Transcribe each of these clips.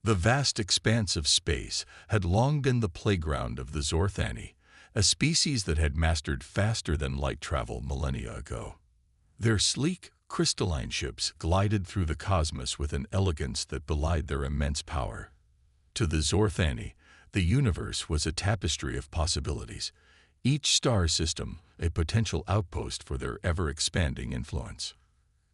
The vast expanse of space had long been the playground of the Zorthani, a species that had mastered faster-than-light travel millennia ago. Their sleek, crystalline ships glided through the cosmos with an elegance that belied their immense power. To the Zorthani, the universe was a tapestry of possibilities, each star system a potential outpost for their ever-expanding influence.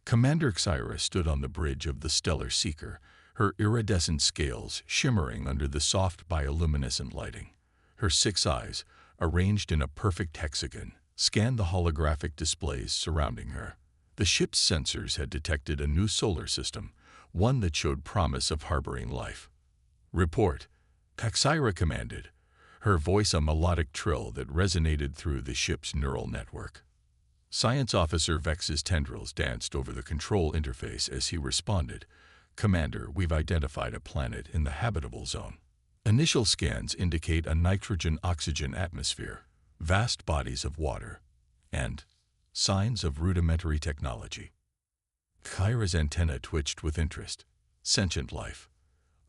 Commander Xyra stood on the bridge of the Stellar Seeker, her iridescent scales shimmering under the soft bioluminescent lighting. Her 6 eyes, arranged in a perfect hexagon, scanned the holographic displays surrounding her. The ship's sensors had detected a new solar system, one that showed promise of harboring life. "Report," Xyra commanded, her voice a melodic trill that resonated through the ship's neural network. Science Officer Vex's tendrils danced over the control interface as he responded, "Commander, we've identified a planet in the habitable zone. Initial scans indicate a nitrogen-oxygen atmosphere, vast bodies of water, and signs of rudimentary technology." Xyra's antenna twitched with interest. "Sentient life."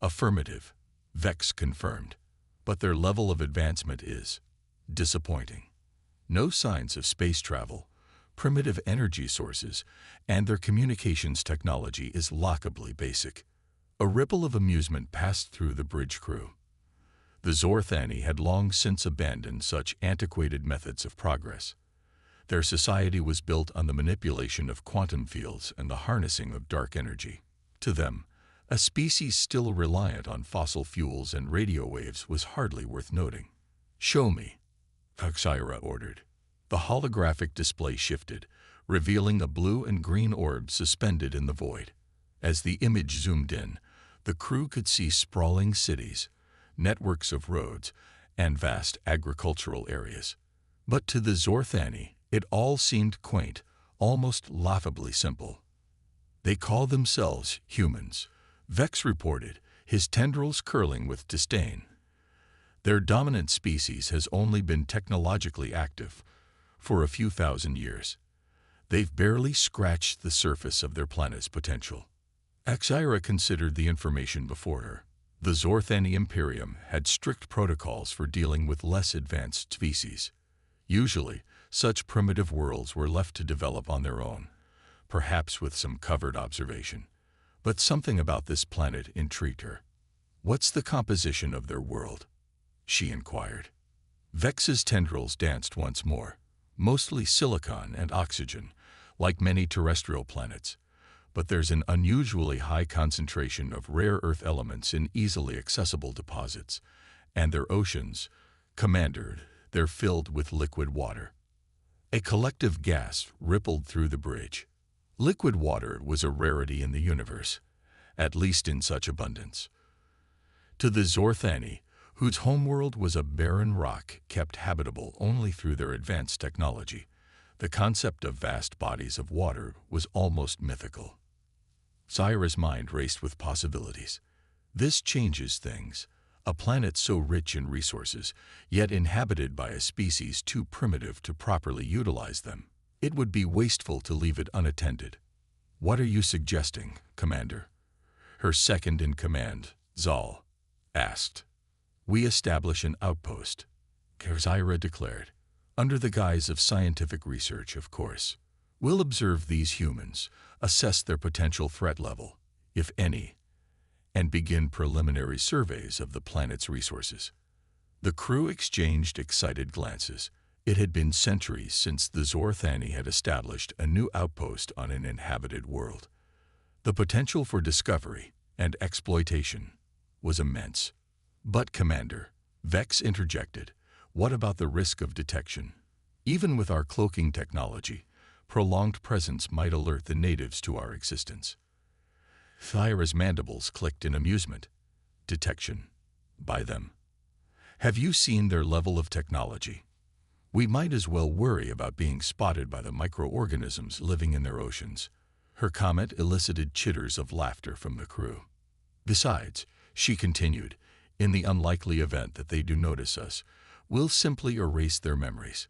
"Affirmative," Vex confirmed. "But their level of advancement is disappointing. No signs of space travel, primitive energy sources, and their communications technology is laughably basic." A ripple of amusement passed through the bridge crew. The Zorthani had long since abandoned such antiquated methods of progress. Their society was built on the manipulation of quantum fields and the harnessing of dark energy. To them, a species still reliant on fossil fuels and radio waves was hardly worth noting. "Show me," Xyra ordered. The holographic display shifted, revealing a blue and green orb suspended in the void. As the image zoomed in, the crew could see sprawling cities, networks of roads, and vast agricultural areas. But to the Zorthani, it all seemed quaint, almost laughably simple. "They call themselves humans," Vex reported, his tendrils curling with disdain. "Their dominant species has only been technologically active for a few thousand years. They've barely scratched the surface of their planet's potential." Xyra considered the information before her. The Zorthani Imperium had strict protocols for dealing with less advanced species. Usually, such primitive worlds were left to develop on their own, perhaps with some covert observation. But something about this planet intrigued her. "What's the composition of their world?" she inquired. Vex's tendrils danced once more, mostly silicon and oxygen, like many terrestrial planets. But there's an unusually high concentration of rare earth elements in easily accessible deposits. And their oceans, Commander, they're filled with liquid water. A collective gasp rippled through the bridge. Liquid water was a rarity in the universe, at least in such abundance. To the Zorthani, whose homeworld was a barren rock kept habitable only through their advanced technology, the concept of vast bodies of water was almost mythical. Xyra's mind raced with possibilities. This changes things. A planet so rich in resources, yet inhabited by a species too primitive to properly utilize them. It would be wasteful to leave it unattended. "What are you suggesting, Commander?" her second-in-command, Zal, asked. "We establish an outpost," Xyra declared. "Under the guise of scientific research, of course. We'll observe these humans, assess their potential threat level, if any, and begin preliminary surveys of the planet's resources." The crew exchanged excited glances. It had been centuries since the Zorthani had established a new outpost on an inhabited world. The potential for discovery and exploitation was immense. "But, Commander," Vex interjected, "what about the risk of detection? Even with our cloaking technology, prolonged presence might alert the natives to our existence." Xyra's mandibles clicked in amusement. "Detection? By them? Have you seen their level of technology? We might as well worry about being spotted by the microorganisms living in their oceans." Her comment elicited chitters of laughter from the crew. "Besides," she continued, "in the unlikely event that they do notice us, we'll simply erase their memories.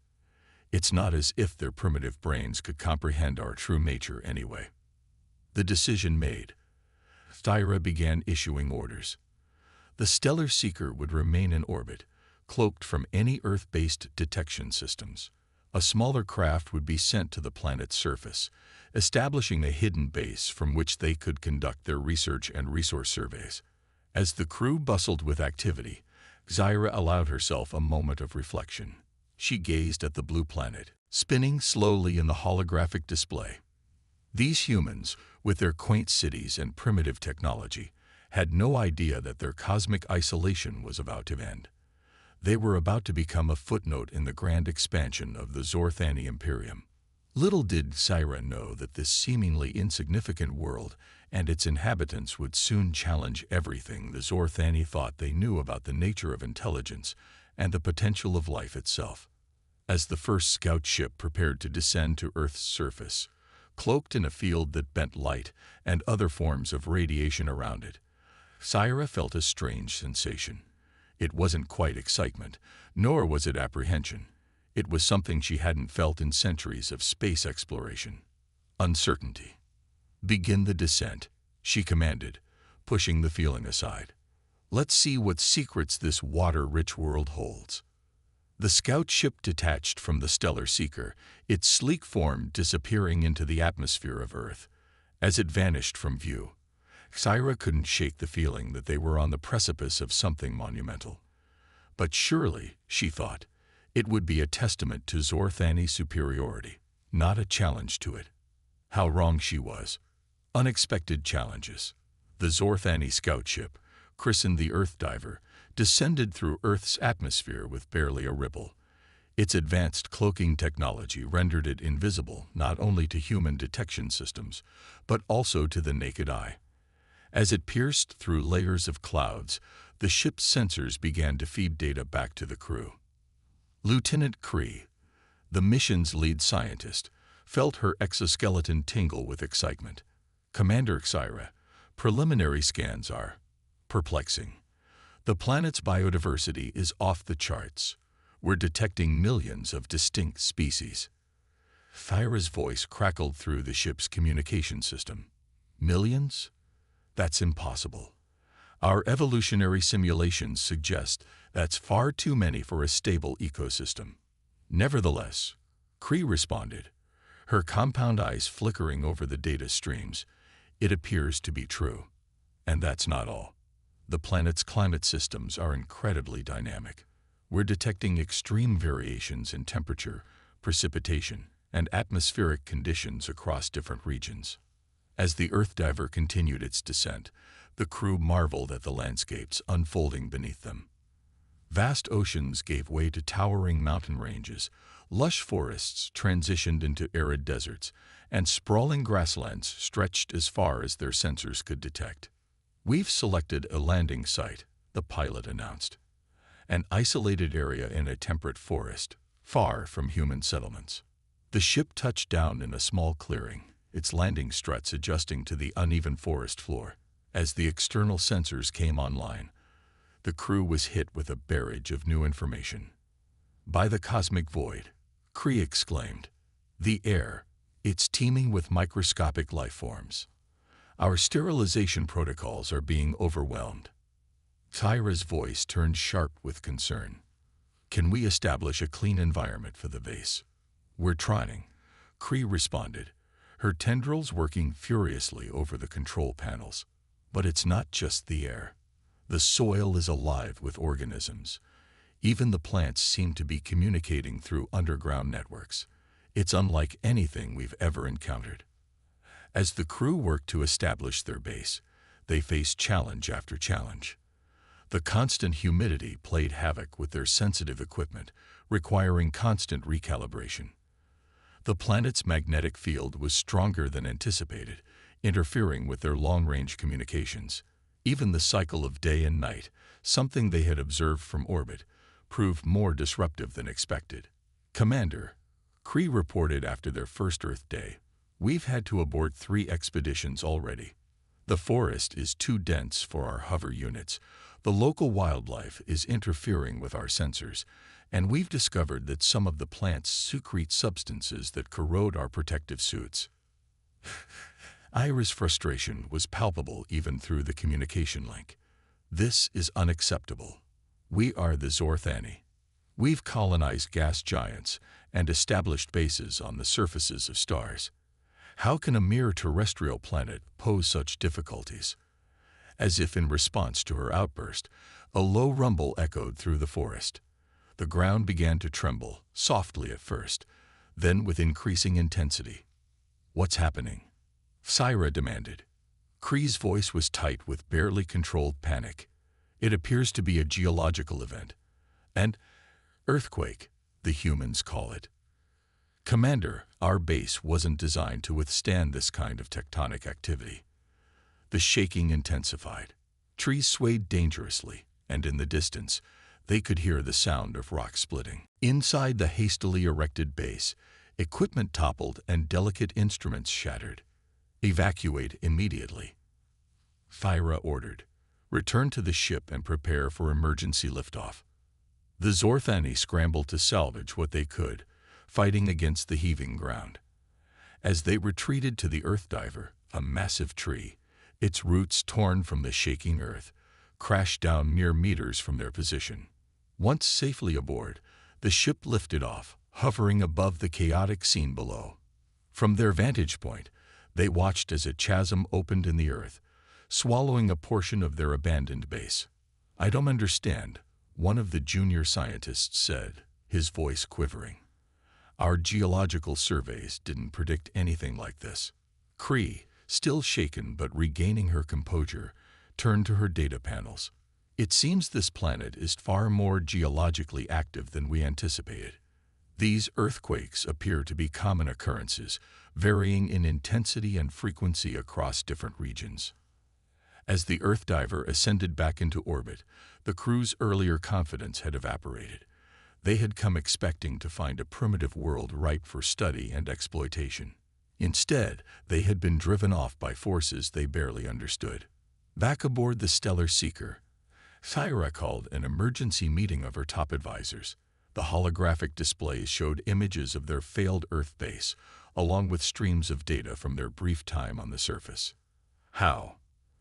It's not as if their primitive brains could comprehend our true nature anyway." The decision made, Xyra began issuing orders. The stellar seeker would remain in orbit, cloaked from any Earth-based detection systems. A smaller craft would be sent to the planet's surface, establishing a hidden base from which they could conduct their research and resource surveys. As the crew bustled with activity, Zyra allowed herself a moment of reflection. She gazed at the blue planet, spinning slowly in the holographic display. These humans, with their quaint cities and primitive technology, had no idea that their cosmic isolation was about to end. They were about to become a footnote in the grand expansion of the Zorthani Imperium. Little did Zyra know that this seemingly insignificant world and its inhabitants would soon challenge everything the Zorthani thought they knew about the nature of intelligence and the potential of life itself. As the first scout ship prepared to descend to Earth's surface, cloaked in a field that bent light and other forms of radiation around it, Zyra felt a strange sensation. It wasn't quite excitement, nor was it apprehension. It was something she hadn't felt in centuries of space exploration. Uncertainty. "Begin the descent," she commanded, pushing the feeling aside. "Let's see what secrets this water-rich world holds." The scout ship detached from the stellar seeker, its sleek form disappearing into the atmosphere of Earth. As it vanished from view, Zyra couldn't shake the feeling that they were on the precipice of something monumental. But surely, she thought, it would be a testament to Zorthani's superiority, not a challenge to it. How wrong she was. Unexpected challenges. The Zorthani scout ship, christened the Earth Diver, descended through Earth's atmosphere with barely a ripple. Its advanced cloaking technology rendered it invisible not only to human detection systems, but also to the naked eye. As it pierced through layers of clouds, the ship's sensors began to feed data back to the crew. Lieutenant Cree, the mission's lead scientist, felt her exoskeleton tingle with excitement. "Commander Zyra, preliminary scans are perplexing. The planet's biodiversity is off the charts. We're detecting millions of distinct species." Zyra's voice crackled through the ship's communication system. "Millions? That's impossible. Our evolutionary simulations suggest that's far too many for a stable ecosystem." "Nevertheless," Cree responded, her compound eyes flickering over the data streams, "it appears to be true. And that's not all. The planet's climate systems are incredibly dynamic. We're detecting extreme variations in temperature, precipitation, and atmospheric conditions across different regions." As the Earth Diver continued its descent, the crew marveled at the landscapes unfolding beneath them. Vast oceans gave way to towering mountain ranges, lush forests transitioned into arid deserts, and sprawling grasslands stretched as far as their sensors could detect. "We've selected a landing site," the pilot announced. "An isolated area in a temperate forest, far from human settlements." The ship touched down in a small clearing, its landing struts adjusting to the uneven forest floor. As the external sensors came online, the crew was hit with a barrage of new information. "By the cosmic void," Cree exclaimed. "The air, it's teeming with microscopic life forms. Our sterilization protocols are being overwhelmed." Zyra's voice turned sharp with concern. "Can we establish a clean environment for the base?" "We're trying," Cree responded, her tendrils working furiously over the control panels. "But it's not just the air. The soil is alive with organisms. Even the plants seem to be communicating through underground networks. It's unlike anything we've ever encountered." As the crew worked to establish their base, they faced challenge after challenge. The constant humidity played havoc with their sensitive equipment, requiring constant recalibration. The planet's magnetic field was stronger than anticipated, interfering with their long-range communications. Even the cycle of day and night, something they had observed from orbit, proved more disruptive than expected. "Commander," Cree reported after their first Earth day, "we've had to abort 3 expeditions already. The forest is too dense for our hover units, the local wildlife is interfering with our sensors, and we've discovered that some of the plants secrete substances that corrode our protective suits." Ira's frustration was palpable even through the communication link. This is unacceptable. We are the Zorthani. We've colonized gas giants and established bases on the surfaces of stars. How can a mere terrestrial planet pose such difficulties? As if in response to her outburst, a low rumble echoed through the forest. The ground began to tremble, softly at first, then with increasing intensity. "What's happening?" Syra demanded. Kree's voice was tight with barely controlled panic. "It appears to be a geological event. An earthquake, the humans call it. Commander, our base wasn't designed to withstand this kind of tectonic activity." The shaking intensified. Trees swayed dangerously, and in the distance, they could hear the sound of rock splitting. Inside the hastily erected base, equipment toppled and delicate instruments shattered. "Evacuate immediately," Thyra ordered. "Return to the ship and prepare for emergency liftoff." The Zorthani scrambled to salvage what they could, fighting against the heaving ground. As they retreated to the Earth Diver, a massive tree, its roots torn from the shaking earth, crashed down mere meters from their position. Once safely aboard, the ship lifted off, hovering above the chaotic scene below. From their vantage point, they watched as a chasm opened in the earth, swallowing a portion of their abandoned base. "I don't understand," one of the junior scientists said, his voice quivering. "Our geological surveys didn't predict anything like this." Kree, still shaken but regaining her composure, turned to her data panels. "It seems this planet is far more geologically active than we anticipated. These earthquakes appear to be common occurrences, varying in intensity and frequency across different regions." As the Earth Diver ascended back into orbit, the crew's earlier confidence had evaporated. They had come expecting to find a primitive world ripe for study and exploitation. Instead, they had been driven off by forces they barely understood. Back aboard the Stellar Seeker, Thyra called an emergency meeting of her top advisors. The holographic displays showed images of their failed Earth base, along with streams of data from their brief time on the surface. "How?"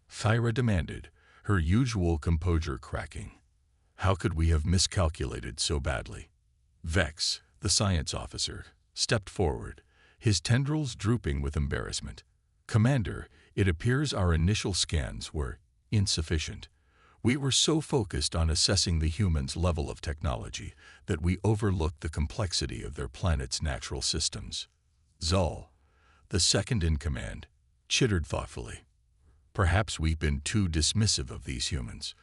Thyra demanded, her usual composure cracking. "How could we have miscalculated so badly?" Vex, the science officer, stepped forward, his tendrils drooping with embarrassment. "Commander, it appears our initial scans were insufficient. We were so focused on assessing the humans' level of technology that we overlooked the complexity of their planet's natural systems." Zul, the second in command, chittered thoughtfully. "Perhaps we've been too dismissive of these humans.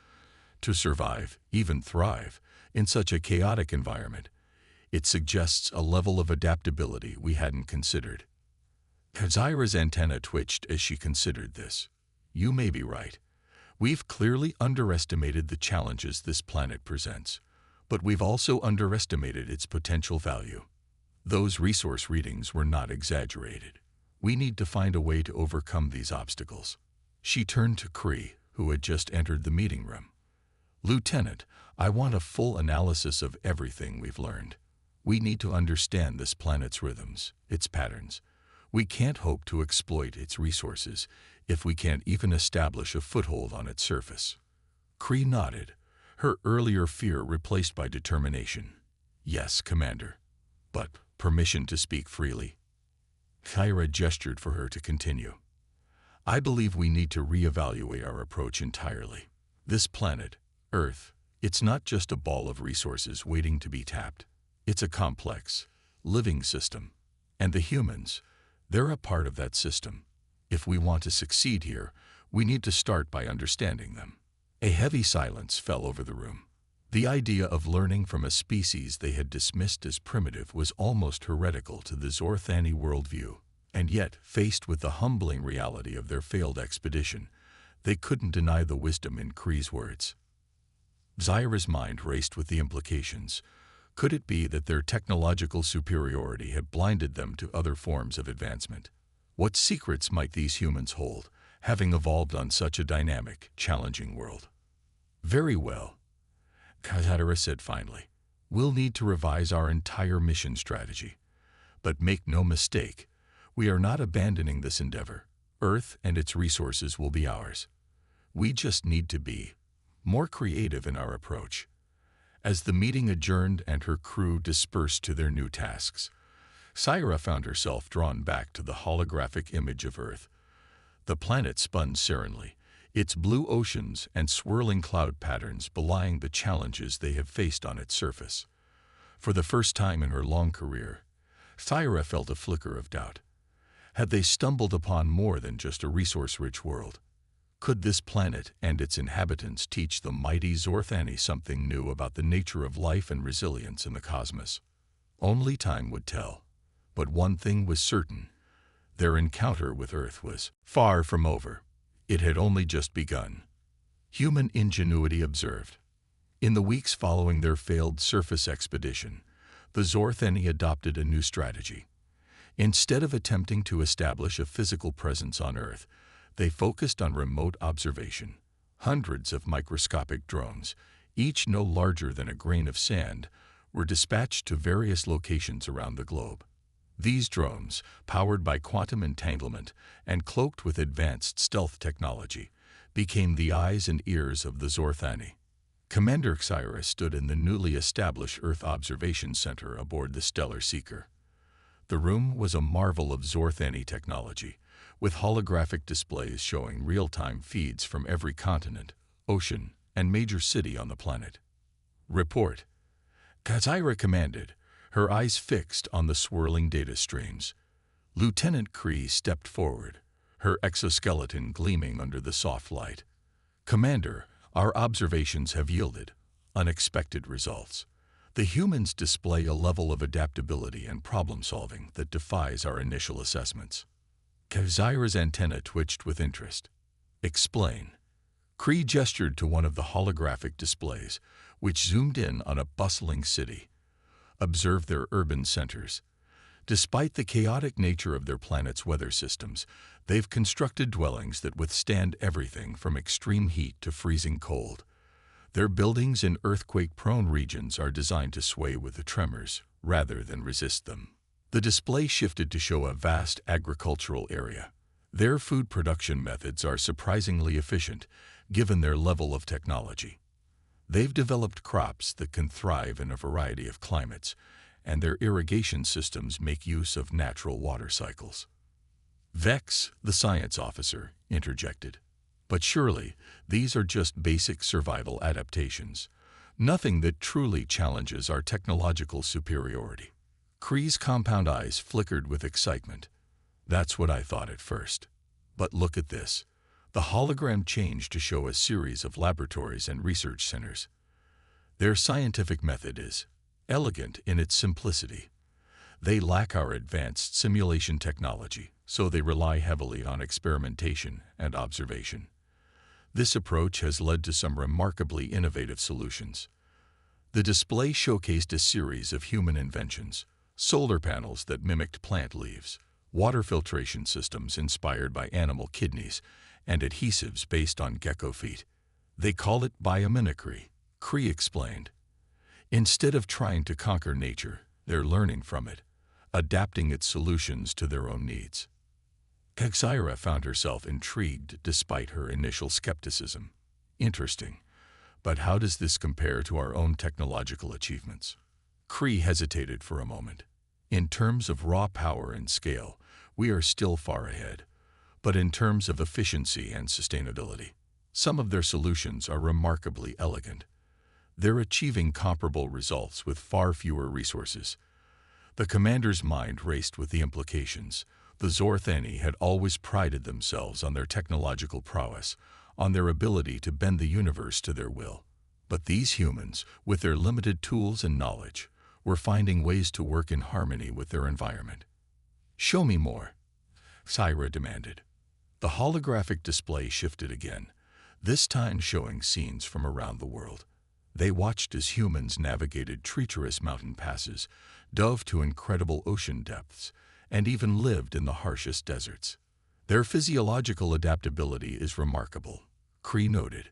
To survive, even thrive, in such a chaotic environment, it suggests a level of adaptability we hadn't considered." Zyra's antenna twitched as she considered this. "You may be right. We've clearly underestimated the challenges this planet presents, but we've also underestimated its potential value. Those resource readings were not exaggerated. We need to find a way to overcome these obstacles." She turned to Kree, who had just entered the meeting room. "Lieutenant, I want a full analysis of everything we've learned. We need to understand this planet's rhythms, its patterns. We can't hope to exploit its resources if we can't even establish a foothold on its surface." Kree nodded, her earlier fear replaced by determination. "Yes, Commander. But permission to speak freely?" Thyra gestured for her to continue. "I believe we need to reevaluate our approach entirely. This planet, Earth, it's not just a ball of resources waiting to be tapped. It's a complex, living system. And the humans, they're a part of that system. If we want to succeed here, we need to start by understanding them." A heavy silence fell over the room. The idea of learning from a species they had dismissed as primitive was almost heretical to the Zorthani worldview. And yet, faced with the humbling reality of their failed expedition, they couldn't deny the wisdom in Kree's words. Zyra's mind raced with the implications. Could it be that their technological superiority had blinded them to other forms of advancement? What secrets might these humans hold, having evolved on such a dynamic, challenging world? "Very well," Kazadara said finally. "We'll need to revise our entire mission strategy. But make no mistake, we are not abandoning this endeavor. Earth and its resources will be ours. We just need to be more creative in our approach. As the meeting adjourned and her crew dispersed to their new tasks, Syra found herself drawn back to the holographic image of Earth. The planet spun serenely, its blue oceans and swirling cloud patterns belying the challenges they have faced on its surface. For the first time in her long career, Syra felt a flicker of doubt. Had they stumbled upon more than just a resource-rich world? Could this planet and its inhabitants teach the mighty Zorthani something new about the nature of life and resilience in the cosmos? Only time would tell. But one thing was certain. Their encounter with Earth was far from over. It had only just begun. Human ingenuity observed. In the weeks following their failed surface expedition, the Zorthani adopted a new strategy. Instead of attempting to establish a physical presence on Earth, they focused on remote observation. Hundreds of microscopic drones, each no larger than a grain of sand, were dispatched to various locations around the globe. These drones, powered by quantum entanglement and cloaked with advanced stealth technology, became the eyes and ears of the Zorthani. Commander Xyra stood in the newly established Earth Observation Center aboard the Stellar Seeker. The room was a marvel of Zorthani technology, with holographic displays showing real-time feeds from every continent, ocean, and major city on the planet. Report. Xyra commanded, her eyes fixed on the swirling data streams. Lieutenant Kree stepped forward, her exoskeleton gleaming under the soft light. Commander, our observations have yielded unexpected results. The humans display a level of adaptability and problem-solving that defies our initial assessments. Xyra's antenna twitched with interest. Explain. Kree gestured to one of the holographic displays, which zoomed in on a bustling city. Observe their urban centers. Despite the chaotic nature of their planet's weather systems, they've constructed dwellings that withstand everything from extreme heat to freezing cold. Their buildings in earthquake-prone regions are designed to sway with the tremors rather than resist them. The display shifted to show a vast agricultural area. Their food production methods are surprisingly efficient, given their level of technology. They've developed crops that can thrive in a variety of climates, and their irrigation systems make use of natural water cycles. Vex, the science officer, interjected. But surely, these are just basic survival adaptations, nothing that truly challenges our technological superiority. Kree's compound eyes flickered with excitement. That's what I thought at first. But look at this. The hologram changed to show a series of laboratories and research centers. Their scientific method is elegant in its simplicity. They lack our advanced simulation technology, so they rely heavily on experimentation and observation. This approach has led to some remarkably innovative solutions. The display showcased a series of human inventions: solar panels that mimicked plant leaves, water filtration systems inspired by animal kidneys, and adhesives based on gecko feet. They call it biomimicry, Kree explained. Instead of trying to conquer nature, they're learning from it, adapting its solutions to their own needs. Xyra found herself intrigued despite her initial skepticism. Interesting, but how does this compare to our own technological achievements? Kree hesitated for a moment. In terms of raw power and scale, we are still far ahead. But in terms of efficiency and sustainability, some of their solutions are remarkably elegant. They're achieving comparable results with far fewer resources. The commander's mind raced with the implications. The Zorthani had always prided themselves on their technological prowess, on their ability to bend the universe to their will. But these humans, with their limited tools and knowledge, were finding ways to work in harmony with their environment. Show me more, Syra demanded. The holographic display shifted again, this time showing scenes from around the world. They watched as humans navigated treacherous mountain passes, dove to incredible ocean depths, and even lived in the harshest deserts. Their physiological adaptability is remarkable, Kree noted.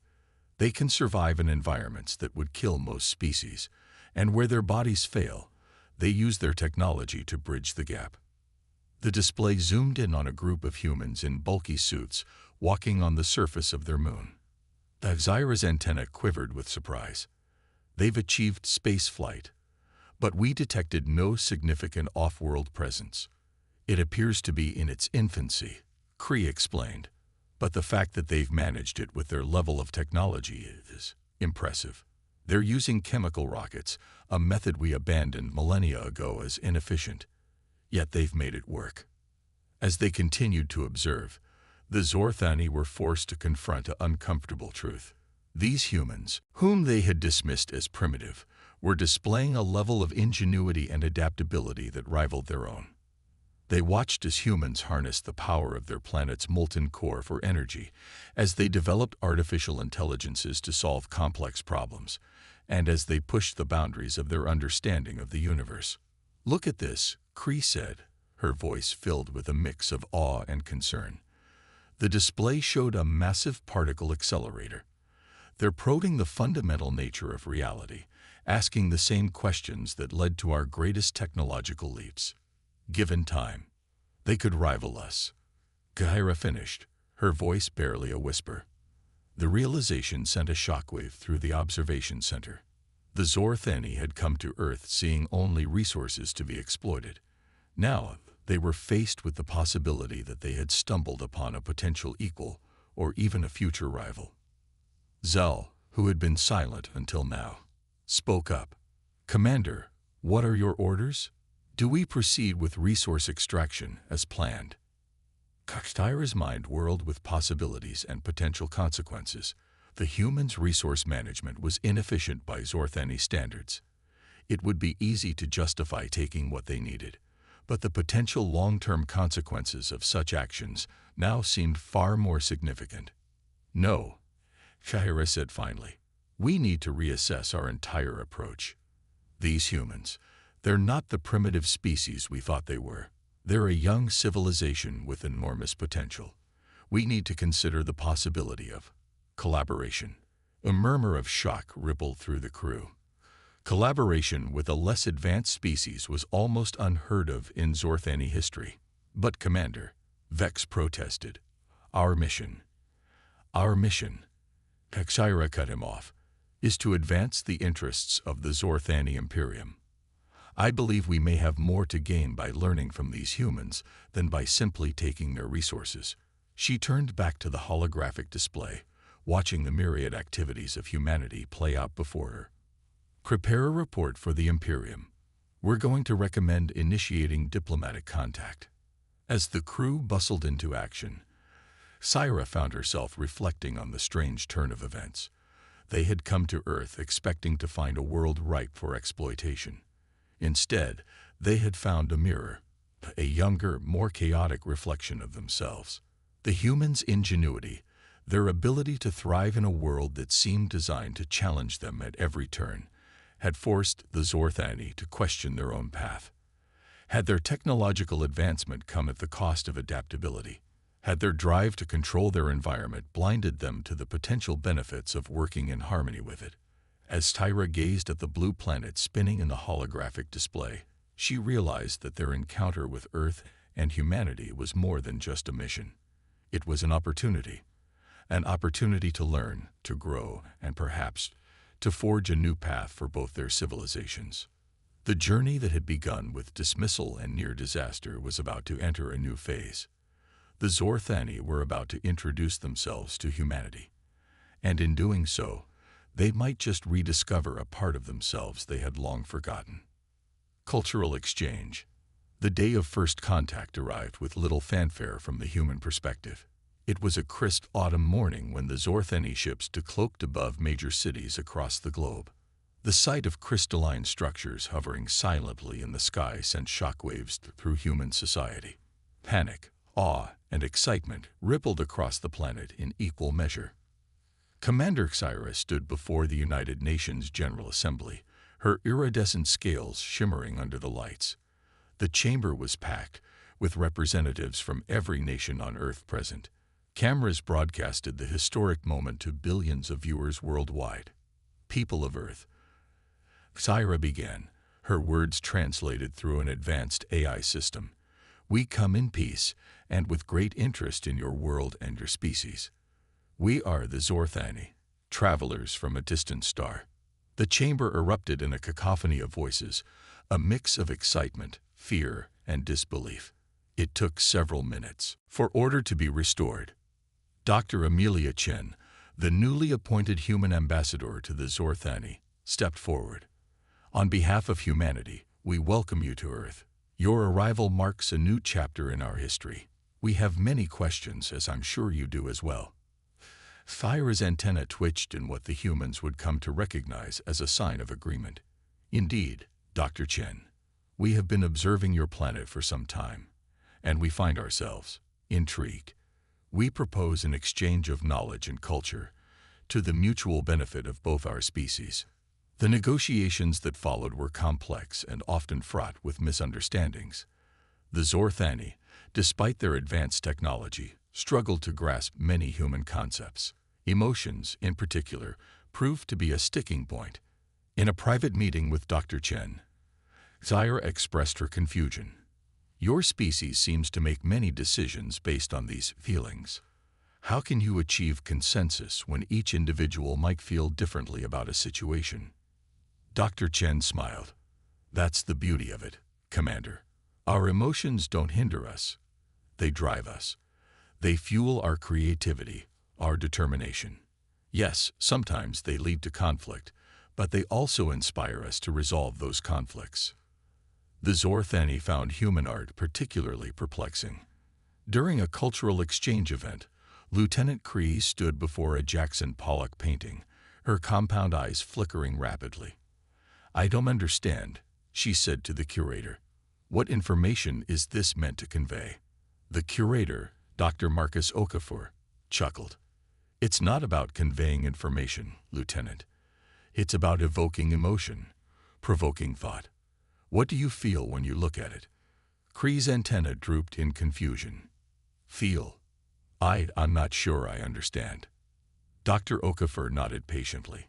They can survive in environments that would kill most species, and where their bodies fail, they use their technology to bridge the gap. The display zoomed in on a group of humans in bulky suits walking on the surface of their moon. Xira's antenna quivered with surprise. They've achieved space flight, but we detected no significant off-world presence. It appears to be in its infancy, Cree explained, but the fact that they've managed it with their level of technology is impressive. They're using chemical rockets, a method we abandoned millennia ago as inefficient. Yet they've made it work. As they continued to observe, the Zorthani were forced to confront an uncomfortable truth. These humans, whom they had dismissed as primitive, were displaying a level of ingenuity and adaptability that rivaled their own. They watched as humans harnessed the power of their planet's molten core for energy, as they developed artificial intelligences to solve complex problems, and as they pushed the boundaries of their understanding of the universe. "Look at this," Cree said, her voice filled with a mix of awe and concern. The display showed a massive particle accelerator. They're probing the fundamental nature of reality, asking the same questions that led to our greatest technological leaps. Given time, they could rival us. Gaira finished, her voice barely a whisper. The realization sent a shockwave through the observation center. The Zorthani had come to Earth seeing only resources to be exploited. Now, they were faced with the possibility that they had stumbled upon a potential equal or even a future rival. Zell, who had been silent until now, spoke up. "Commander, what are your orders? Do we proceed with resource extraction as planned?" Xira's mind whirled with possibilities and potential consequences. The humans' resource management was inefficient by Zorthani standards. It would be easy to justify taking what they needed, but the potential long-term consequences of such actions now seemed far more significant. "No," Xira said finally. "We need to reassess our entire approach. These humans, they're not the primitive species we thought they were. They're a young civilization with enormous potential. We need to consider the possibility of collaboration." A murmur of shock rippled through the crew. Collaboration with a less advanced species was almost unheard of in Zorthani history. "But Commander," Vex protested, Our mission, Xira cut him off, is to advance the interests of the Zorthani Imperium. I believe we may have more to gain by learning from these humans than by simply taking their resources." She turned back to the holographic display, watching the myriad activities of humanity play out before her. "Prepare a report for the Imperium. We're going to recommend initiating diplomatic contact." As the crew bustled into action, Xira found herself reflecting on the strange turn of events. They had come to Earth expecting to find a world ripe for exploitation. Instead, they had found a mirror, a younger, more chaotic reflection of themselves. The humans' ingenuity, their ability to thrive in a world that seemed designed to challenge them at every turn, had forced the Zorthani to question their own path. Had their technological advancement come at the cost of adaptability? Had their drive to control their environment blinded them to the potential benefits of working in harmony with it? As Tyra gazed at the blue planet spinning in the holographic display, she realized that their encounter with Earth and humanity was more than just a mission. It was an opportunity to learn, to grow, and perhaps to forge a new path for both their civilizations. The journey that had begun with dismissal and near disaster was about to enter a new phase. The Zorthani were about to introduce themselves to humanity, and in doing so, they might just rediscover a part of themselves they had long forgotten. Cultural exchange. The day of first contact arrived with little fanfare from the human perspective. It was a crisp autumn morning when the Zorthani ships decloaked above major cities across the globe. The sight of crystalline structures hovering silently in the sky sent shockwaves through human society. Panic, awe, and excitement rippled across the planet in equal measure. Commander Xira stood before the United Nations General Assembly, her iridescent scales shimmering under the lights. The chamber was packed, with representatives from every nation on Earth present. Cameras broadcasted the historic moment to billions of viewers worldwide. "People of Earth," Xira began, her words translated through an advanced AI system. "We come in peace and with great interest in your world and your species. We are the Zorthani, travelers from a distant star. The chamber erupted in a cacophony of voices, a mix of excitement, fear, and disbelief. It took several minutes for order to be restored. Dr. Amelia Chen, the newly appointed human ambassador to the Zorthani, stepped forward. On behalf of humanity, we welcome you to Earth. Your arrival marks a new chapter in our history. We have many questions, as I'm sure you do as well. Thyra's antenna twitched in what the humans would come to recognize as a sign of agreement. Indeed, Dr. Chen, we have been observing your planet for some time, and we find ourselves intrigued. We propose an exchange of knowledge and culture to the mutual benefit of both our species. The negotiations that followed were complex and often fraught with misunderstandings. The Zorthani, despite their advanced technology, struggled to grasp many human concepts. Emotions, in particular, proved to be a sticking point. In a private meeting with Dr. Chen, Thyra expressed her confusion. Your species seems to make many decisions based on these feelings. How can you achieve consensus when each individual might feel differently about a situation? Dr. Chen smiled. That's the beauty of it, Commander. Our emotions don't hinder us. They drive us. They fuel our creativity, our determination. Yes, sometimes they lead to conflict, but they also inspire us to resolve those conflicts. The Zorthani found human art particularly perplexing. During a cultural exchange event, Lieutenant Cree stood before a Jackson Pollock painting, her compound eyes flickering rapidly. I don't understand, she said to the curator. What information is this meant to convey? The curator, Dr. Marcus Okafor, chuckled. It's not about conveying information, Lieutenant. It's about evoking emotion, provoking thought. What do you feel when you look at it? Cree's antenna drooped in confusion. Feel? I'm not sure I understand. Dr. Okafor nodded patiently.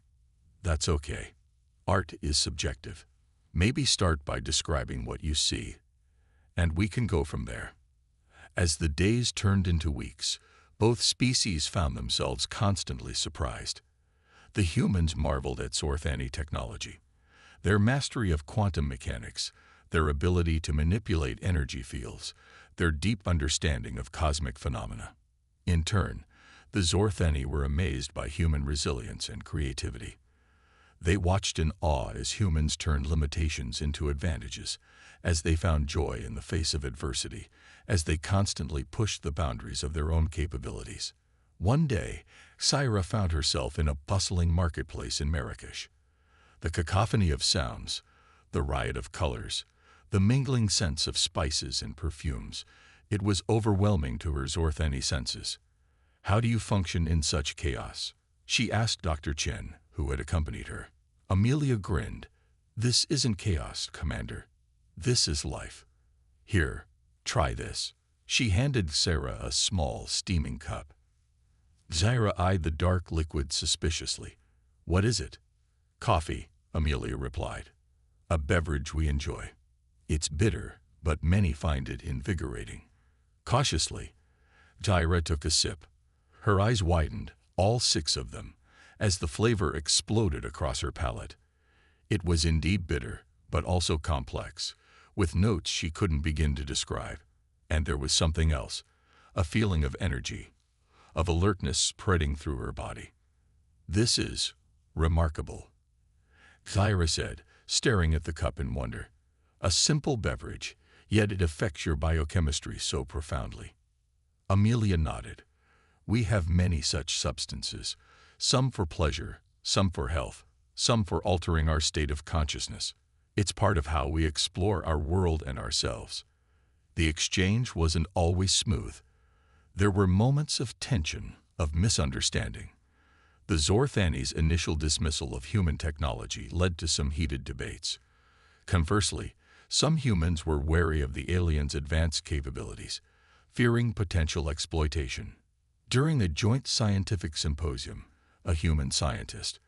That's okay. Art is subjective. Maybe start by describing what you see, and we can go from there. As the days turned into weeks, both species found themselves constantly surprised. The humans marveled at Zorthani technology, their mastery of quantum mechanics, their ability to manipulate energy fields, their deep understanding of cosmic phenomena. In turn, the Zorthani were amazed by human resilience and creativity. They watched in awe as humans turned limitations into advantages, as they found joy in the face of adversity, as they constantly pushed the boundaries of their own capabilities. One day, Thyra found herself in a bustling marketplace in Marrakesh. The cacophony of sounds, the riot of colors, the mingling sense of spices and perfumes, it was overwhelming to her Zorthani senses. How do you function in such chaos? She asked Dr. Chen, who had accompanied her. Amelia grinned. This isn't chaos, Commander. This is life. Here, try this. She handed Sarah a small, steaming cup. Thyra eyed the dark liquid suspiciously. What is it? Coffee, Amelia replied. A beverage we enjoy. It's bitter, but many find it invigorating. Cautiously, Thyra took a sip. Her eyes widened, all 6 of them, as the flavor exploded across her palate. It was indeed bitter, but also complex, with notes she couldn't begin to describe. And there was something else, a feeling of energy, of alertness spreading through her body. This is remarkable, Thyra said, staring at the cup in wonder. A simple beverage, yet it affects your biochemistry so profoundly. Amelia nodded. We have many such substances, some for pleasure, some for health, some for altering our state of consciousness. It's part of how we explore our world and ourselves. The exchange wasn't always smooth. There were moments of tension, of misunderstanding. The Zorthani's initial dismissal of human technology led to some heated debates. Conversely, some humans were wary of the aliens' advanced capabilities, fearing potential exploitation. During the joint scientific symposium, a human scientist,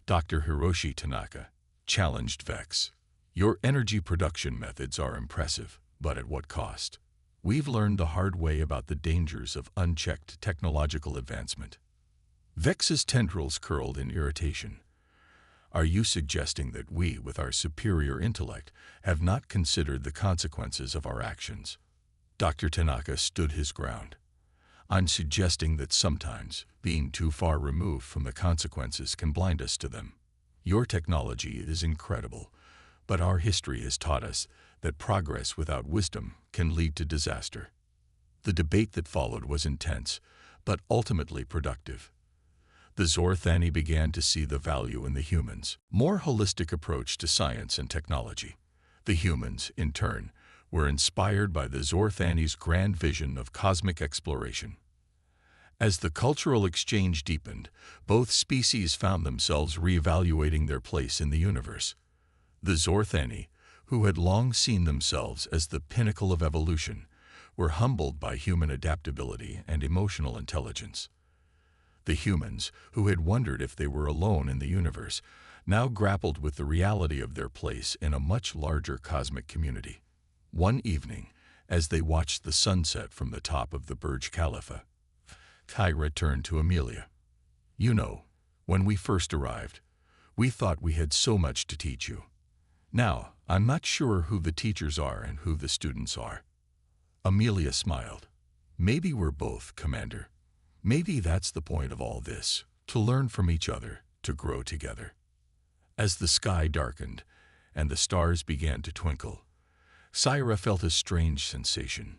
Dr. Hiroshi Tanaka, challenged Vex. Your energy production methods are impressive, but at what cost? We've learned the hard way about the dangers of unchecked technological advancement. Vex's tendrils curled in irritation. Are you suggesting that we, with our superior intellect, have not considered the consequences of our actions? Dr. Tanaka stood his ground. I'm suggesting that sometimes, being too far removed from the consequences can blind us to them. Your technology is incredible, but our history has taught us that progress without wisdom can lead to disaster. The debate that followed was intense, but ultimately productive. The Zorthani began to see the value in the humans' more holistic approach to science and technology. The humans, in turn, were inspired by the Zorthani's grand vision of cosmic exploration. As the cultural exchange deepened, both species found themselves reevaluating their place in the universe. The Zorthani, who had long seen themselves as the pinnacle of evolution, were humbled by human adaptability and emotional intelligence. The humans, who had wondered if they were alone in the universe, now grappled with the reality of their place in a much larger cosmic community. One evening, as they watched the sunset from the top of the Burj Khalifa, Kyra turned to Amelia. You know, when we first arrived, we thought we had so much to teach you. Now, I'm not sure who the teachers are and who the students are. Amelia smiled. Maybe we're both, Commander. Maybe that's the point of all this, to learn from each other, to grow together. As the sky darkened and the stars began to twinkle, Syra felt a strange sensation.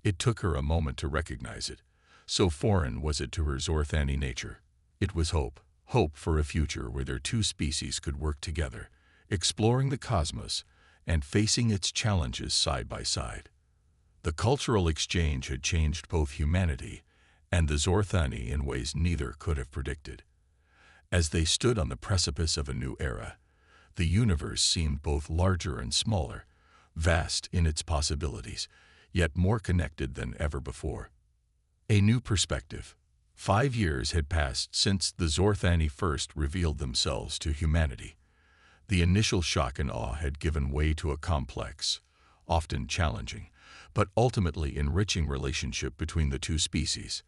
It took her a moment to recognize it. So foreign was it to her Zorthani nature. It was hope, hope for a future where their two species could work together, exploring the cosmos and facing its challenges side by side. The cultural exchange had changed both humanity and the Zorthani in ways neither could have predicted. As they stood on the precipice of a new era, the universe seemed both larger and smaller, vast in its possibilities, yet more connected than ever before. A new perspective. 5 years had passed since the Zorthani first revealed themselves to humanity. The initial shock and awe had given way to a complex, often challenging, but ultimately enriching relationship between the two species.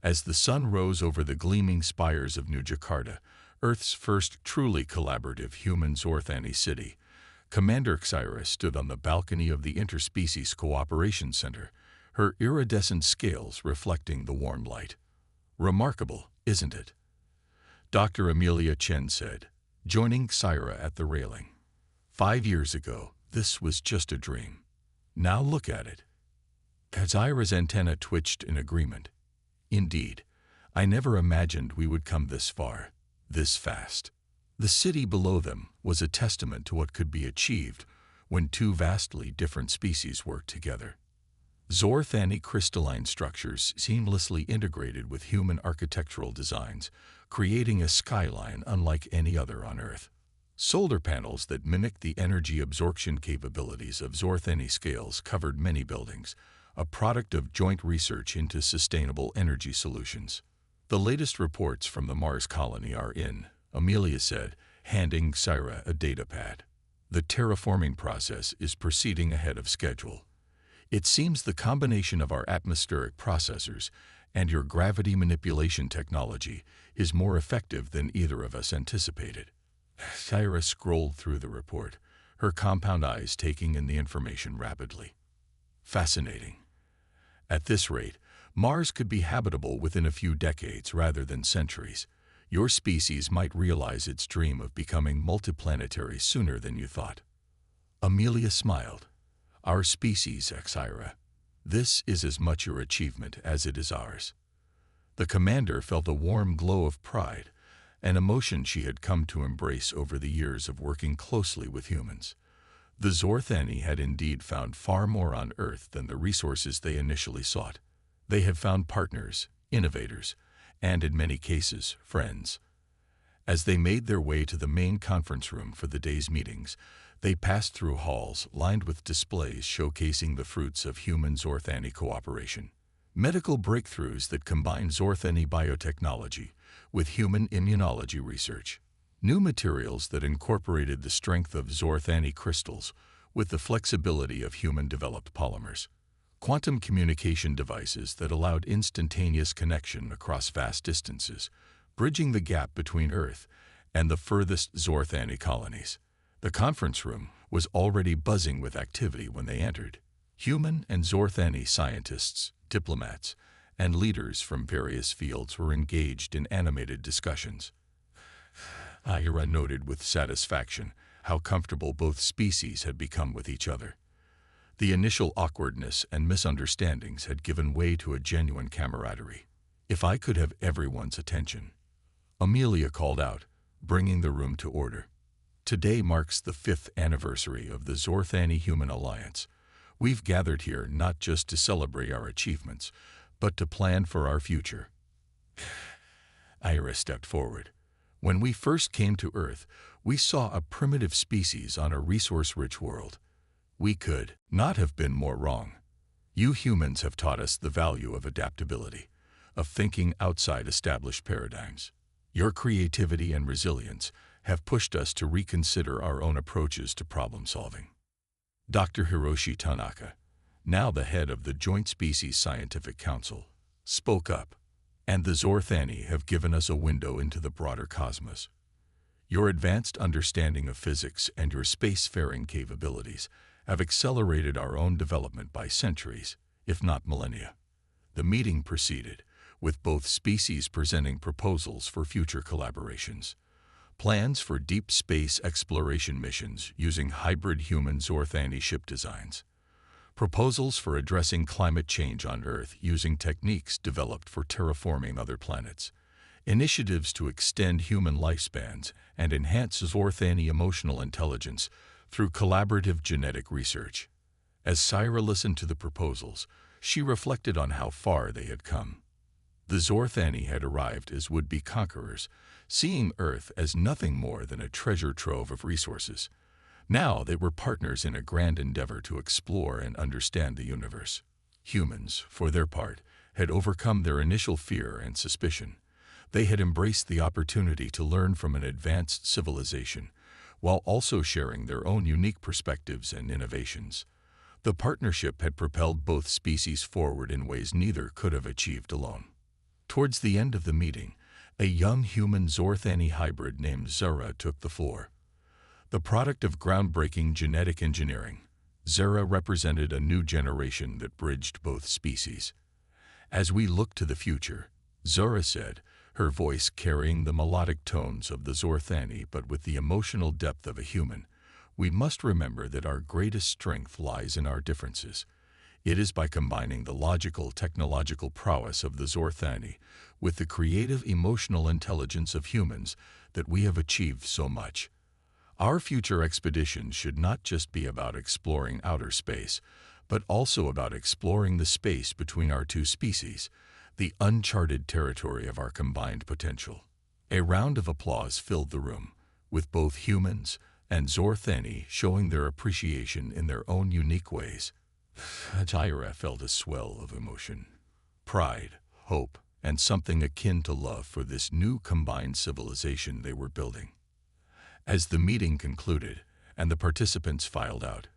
As the sun rose over the gleaming spires of New Jakarta, Earth's first truly collaborative human Zorthani city, Commander Xyra stood on the balcony of the Interspecies Cooperation Center, her iridescent scales reflecting the warm light. Remarkable, isn't it? Dr. Amelia Chen said, joining Xyra at the railing. 5 years ago, this was just a dream. Now look at it. Xyra's antenna twitched in agreement. Indeed, I never imagined we would come this far, this fast. The city below them was a testament to what could be achieved when two vastly different species worked together. Zorthani crystalline structures seamlessly integrated with human architectural designs, creating a skyline unlike any other on Earth. Solar panels that mimicked the energy absorption capabilities of Zorthani scales covered many buildings, a product of joint research into sustainable energy solutions. The latest reports from the Mars colony are in, Amelia said, handing Xyra a datapad. The terraforming process is proceeding ahead of schedule. It seems the combination of our atmospheric processors and your gravity manipulation technology is more effective than either of us anticipated. Xyra scrolled through the report, her compound eyes taking in the information rapidly. Fascinating. At this rate, Mars could be habitable within a few decades rather than centuries. Your species might realize its dream of becoming multiplanetary sooner than you thought. Amelia smiled. Our species, Xyra. This is as much your achievement as it is ours. The commander felt a warm glow of pride, an emotion she had come to embrace over the years of working closely with humans. The Zorthani had indeed found far more on Earth than the resources they initially sought. They have found partners, innovators, and in many cases, friends. As they made their way to the main conference room for the day's meetings, they passed through halls lined with displays showcasing the fruits of human Zorthani cooperation. Medical breakthroughs that combine Zorthani biotechnology with human immunology research. New materials that incorporated the strength of Zorthani crystals with the flexibility of human-developed polymers. Quantum communication devices that allowed instantaneous connection across vast distances, bridging the gap between Earth and the furthest Zorthani colonies. The conference room was already buzzing with activity when they entered. Human and Zorthani scientists, diplomats, and leaders from various fields were engaged in animated discussions. Ira noted with satisfaction how comfortable both species had become with each other. The initial awkwardness and misunderstandings had given way to a genuine camaraderie. "If I could have everyone's attention," Amelia called out, bringing the room to order. "Today marks the 5th anniversary of the Zorthani Human Alliance. We've gathered here not just to celebrate our achievements, but to plan for our future." Ira stepped forward. "When we first came to Earth, we saw a primitive species on a resource-rich world. We could not have been more wrong. You humans have taught us the value of adaptability, of thinking outside established paradigms. Your creativity and resilience have pushed us to reconsider our own approaches to problem-solving." Dr. Hiroshi Tanaka, now the head of the Joint Species Scientific Council, spoke up. "And the Zorthani have given us a window into the broader cosmos. Your advanced understanding of physics and your spacefaring capabilities have accelerated our own development by centuries, if not millennia." The meeting proceeded, with both species presenting proposals for future collaborations. Plans for deep space exploration missions using hybrid human-Zorthani ship designs. Proposals for addressing climate change on Earth using techniques developed for terraforming other planets. Initiatives to extend human lifespans and enhance Zorthani emotional intelligence through collaborative genetic research. As Syra listened to the proposals, she reflected on how far they had come. The Zorthani had arrived as would-be conquerors, seeing Earth as nothing more than a treasure trove of resources. Now they were partners in a grand endeavor to explore and understand the universe. Humans, for their part, had overcome their initial fear and suspicion. They had embraced the opportunity to learn from an advanced civilization, while also sharing their own unique perspectives and innovations. The partnership had propelled both species forward in ways neither could have achieved alone. Towards the end of the meeting, a young human Zorthani hybrid named Zara took the floor. The product of groundbreaking genetic engineering, Zara represented a new generation that bridged both species. "As we look to the future," Zara said, her voice carrying the melodic tones of the Zorthani but with the emotional depth of a human, "we must remember that our greatest strength lies in our differences. It is by combining the logical, technological prowess of the Zorthani with the creative, emotional intelligence of humans that we have achieved so much. Our future expeditions should not just be about exploring outer space, but also about exploring the space between our two species, the uncharted territory of our combined potential." A round of applause filled the room, with both humans and Zorthani showing their appreciation in their own unique ways. Tyra felt a swell of emotion, pride, hope, and something akin to love for this new combined civilization they were building. As the meeting concluded and the participants filed out,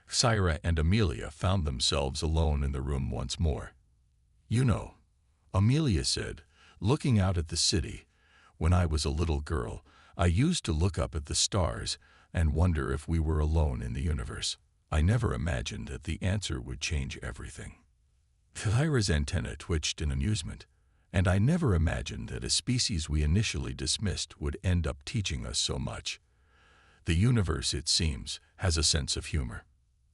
Syra and Amelia found themselves alone in the room once more. "You know," Amelia said, looking out at the city, "when I was a little girl, I used to look up at the stars and wonder if we were alone in the universe. I never imagined that the answer would change everything." Syra's antenna twitched in amusement. "And I never imagined that a species we initially dismissed would end up teaching us so much. The universe, it seems, has a sense of humor."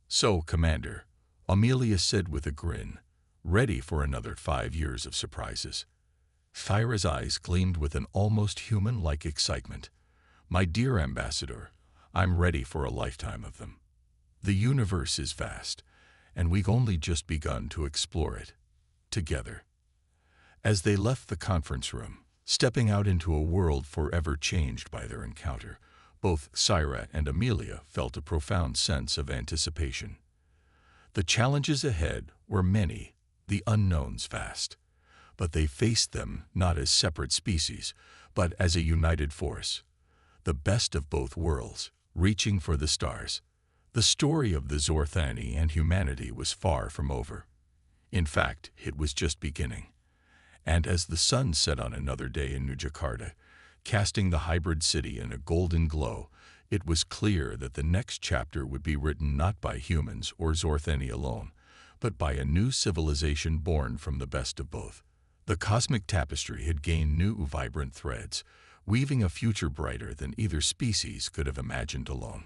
"So, Commander," Amelia said with a grin, ready for another 5 years of surprises. Syra's eyes gleamed with an almost human-like excitement. "My dear Ambassador, I'm ready for a lifetime of them. The universe is vast, and we've only just begun to explore it together." As they left the conference room, stepping out into a world forever changed by their encounter, both Syra and Amelia felt a profound sense of anticipation. The challenges ahead were many, the unknowns vast, but they faced them not as separate species, but as a united force. The best of both worlds, reaching for the stars. The story of the Zorthani and humanity was far from over. In fact, it was just beginning. And as the sun set on another day in New Jakarta, casting the hybrid city in a golden glow, it was clear that the next chapter would be written not by humans or Zortheni alone, but by a new civilization born from the best of both. The cosmic tapestry had gained new vibrant threads, weaving a future brighter than either species could have imagined alone.